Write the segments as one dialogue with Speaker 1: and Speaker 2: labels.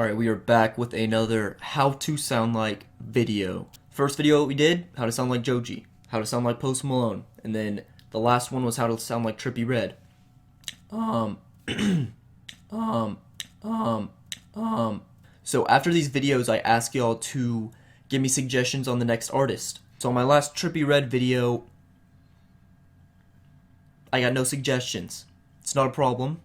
Speaker 1: Alright, we are back with another how to sound like video. First video we did, how to sound like Joji, how to sound like Post Malone, and then the last one was how to sound like Trippie Redd. So after these videos, I ask y'all to give me suggestions on the next artist. So on my last Trippie Redd video, I got no suggestions. It's not a problem.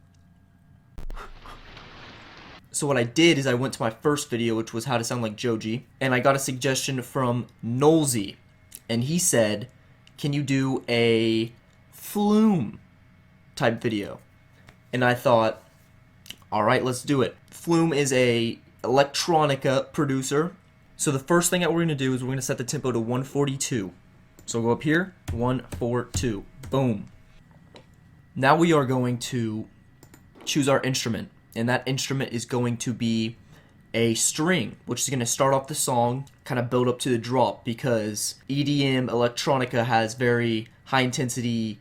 Speaker 1: So what I did is I went to my first video, which was how to sound like Joji, and I got a suggestion from Nolsey, and he said, can you do a Flume type video? And I thought, alright, let's do it. Flume is a Electronica producer. So the first thing that we're going to do is we're going to set the tempo to 142. So go up here, 142, boom. Now we are going to choose our instrument. And that instrument is going to be a string, which is going to start off the song, kind of build up to the drop, because EDM Electronica has very high intensity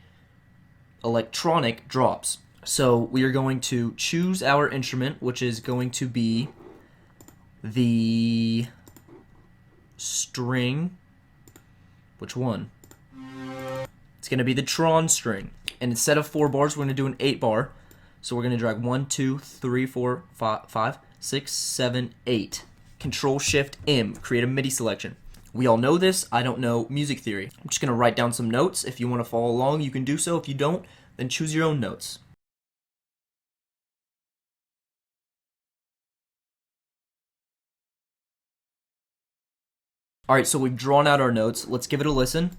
Speaker 1: electronic drops. So we are going to choose our instrument, which is going to be the string. Which one? It's going to be the Tron string. And instead of 4 bars, we're going to do an 8 bar. So we're going to drag 1, 2, 3, 4, 5, 6, 7, 8. Control-Shift-M, create a MIDI selection. We all know this. I don't know music theory. I'm just going to write down some notes. If you want to follow along, you can do so. If you don't, then choose your own notes. Alright, so we've drawn out our notes. Let's give it a listen.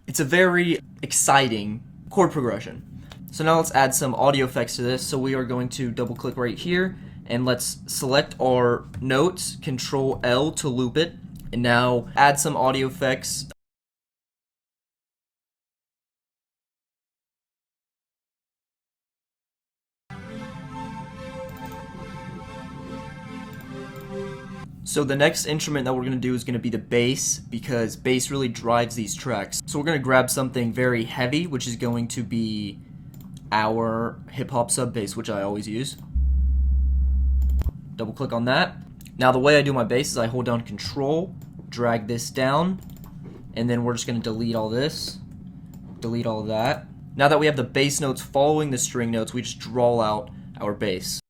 Speaker 1: It's a very exciting chord progression. So now let's add some audio effects to this. So we are going to double click right here and let's select our notes, Control L to loop it, and now add some audio effects. So the next instrument that we're going to do is going to be the bass, because bass really drives these tracks. So we're going to grab something very heavy, which is going to be our hip-hop sub bass, which I always use. Double click on that. Now the way I do my bass is I hold down Control, drag this down, and then we're just going to delete all this, delete all of that. Now that we have the bass notes following the string notes, we just draw out our bass.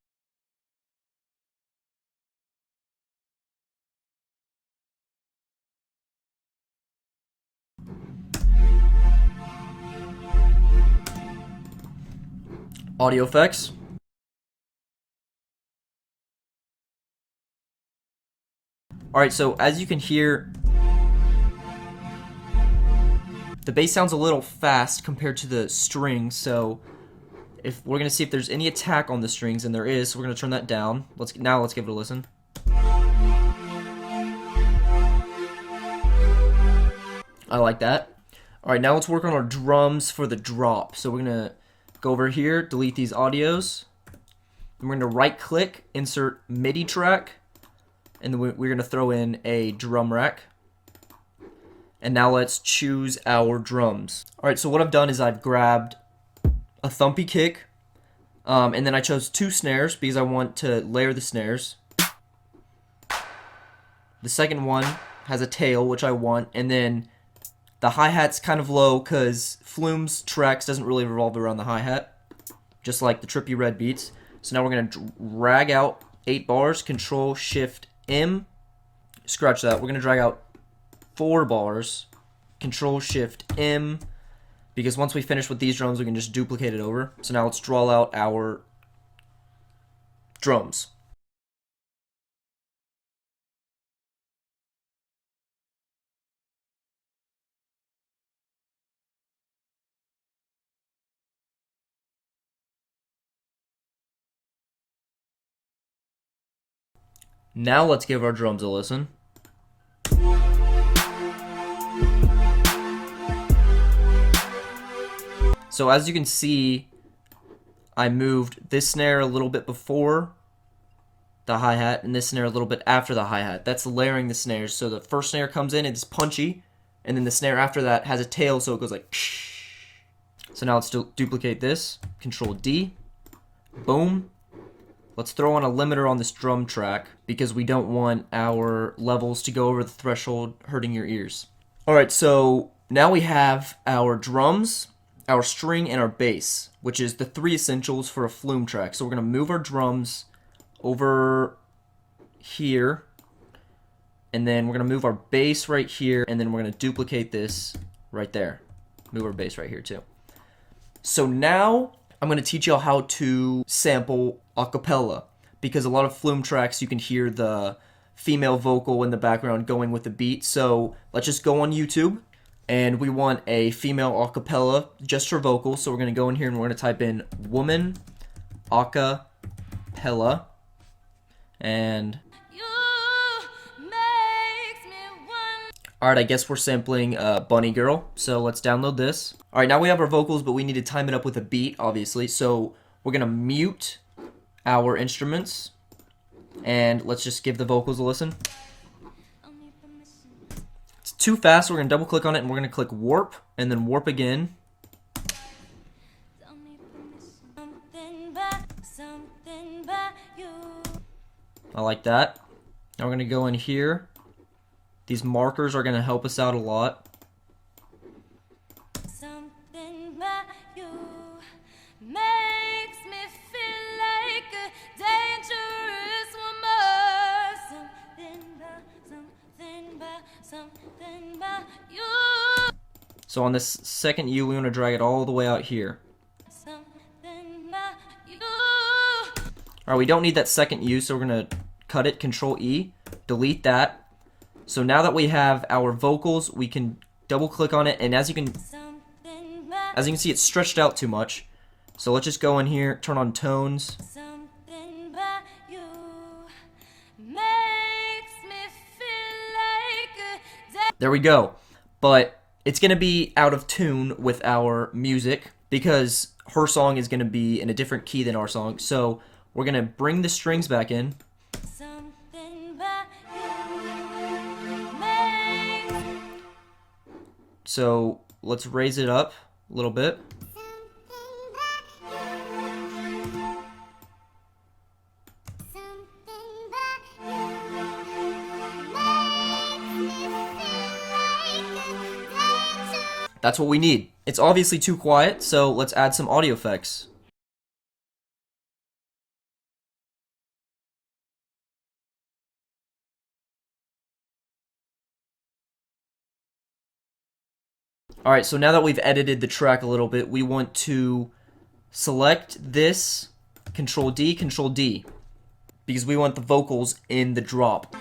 Speaker 1: Audio effects. Alright, so as you can hear, the bass sounds a little fast compared to the strings, so if we're going to see if there's any attack on the strings, and there is, so we're going to turn that down. Let's give it a listen. I like that. Alright, now let's work on our drums for the drop. So we're going to go over here, delete these audios, and we're going to right click, insert MIDI track, and then we're going to throw in a drum rack. And now let's choose our drums. Alright, so what I've done is I've grabbed a thumpy kick, and then I chose 2 snares because I want to layer the snares. The second one has a tail, which I want, and then the hi-hat's kind of low because Flume's tracks doesn't really revolve around the hi-hat, just like the Trippie Redd beats. So now we're going to drag out 8 bars, Control-Shift-M, scratch that. We're going to drag out 4 bars, Control-Shift-M, because once we finish with these drums, we can just duplicate it over. So now let's draw out our drums. Now let's give our drums a listen. So as you can see, I moved this snare a little bit before the hi-hat and this snare a little bit after the hi-hat. That's layering the snares. So the first snare comes in, it's punchy, and then the snare after that has a tail, so it goes like So now let's duplicate this. Control D. Boom. Let's throw on a limiter on this drum track because we don't want our levels to go over the threshold hurting your ears. Alright, so now we have our drums, our string, and our bass, which is the 3 essentials for a Flume track. So we're going to move our drums over here, and then we're going to move our bass right here, and then we're going to duplicate this right there. Move our bass right here too. So now I'm going to teach y'all how to sample a cappella, because a lot of Flume tracks you can hear the female vocal in the background going with the beat. So let's just go on YouTube, and we want a female a cappella just for vocals. So we're going to go in here and we're going to type in woman a cappella, and alright, I guess we're sampling Bunny Girl, so let's download this. Alright, now we have our vocals, but we need to time it up with a beat, obviously. So we're going to mute our instruments, and let's just give the vocals a listen. It's too fast, so we're going to double click on it, and we're going to click warp, and then warp again. I like that. Now we're going to go in here. These markers are going to help us out a lot.
Speaker 2: Something about you makes me feel like a dangerous woman. Something about you.
Speaker 1: So on this second U, we want to drag it all the way out here.
Speaker 2: Something about you.
Speaker 1: Alright, we don't need that second U, so we're going to cut it, Control E, delete that. So now that we have our vocals, we can double click on it, and as you can see, it's stretched out too much. So let's just go in here, turn on tones. There we go. But it's going to be out of tune with our music because her song is going to be in a different key than our song. So we're going to bring the strings back in. So let's raise it up a little bit. That's what we need. It's obviously too quiet, so let's add some audio effects. Alright, so now that we've edited the track a little bit, we want to select this, Control D, Control D, because we want the vocals in the drop.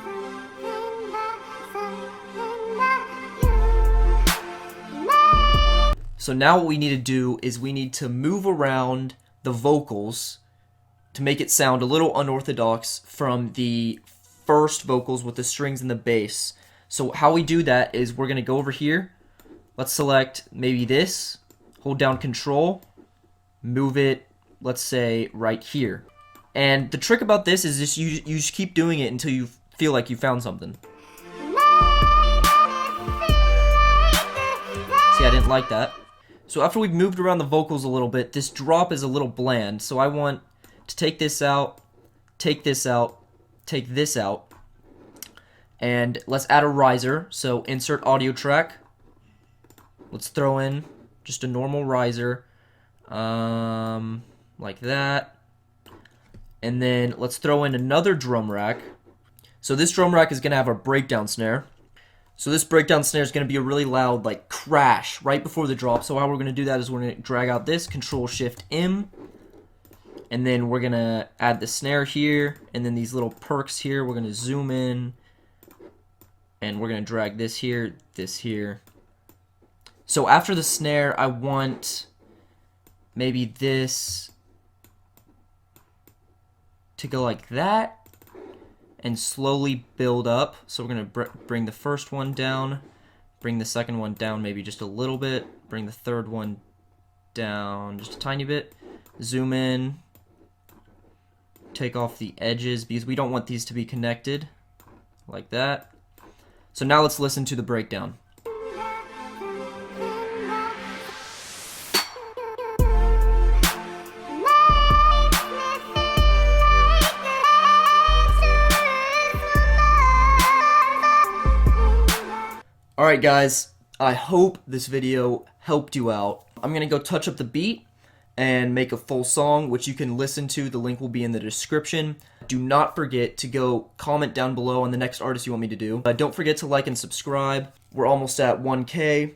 Speaker 1: So now what we need to do is we need to move around the vocals to make it sound a little unorthodox from the first vocals with the strings and the bass. So how we do that is we're going to go over here. Let's select maybe this, hold down Control, move it, let's say, right here. And the trick about this is just you just keep doing it until you feel like you found something. See, I didn't like that. So after we've moved around the vocals a little bit, this drop is a little bland. So I want to take this out, take this out, take this out. And let's add a riser. So insert audio track. Let's throw in just a normal riser, like that. And then let's throw in another drum rack. So this drum rack is going to have a breakdown snare. So this breakdown snare is going to be a really loud, like, crash right before the drop. So how we're going to do that is we're going to drag out this, Control-Shift-M. And then we're going to add the snare here. And then these little perks here, we're going to zoom in. And we're going to drag this here, this here. So after the snare, I want maybe this to go like that and slowly build up. So we're going to bring the first one down, bring the second one down maybe just a little bit, bring the third one down just a tiny bit, zoom in, take off the edges because we don't want these to be connected, like that. So now let's listen to the breakdown. Alright guys, I hope this video helped you out. I'm going to go touch up the beat and make a full song, which you can listen to. The link will be in the description. Do not forget to go comment down below on the next artist you want me to do. Don't forget to like and subscribe. We're almost at 1K.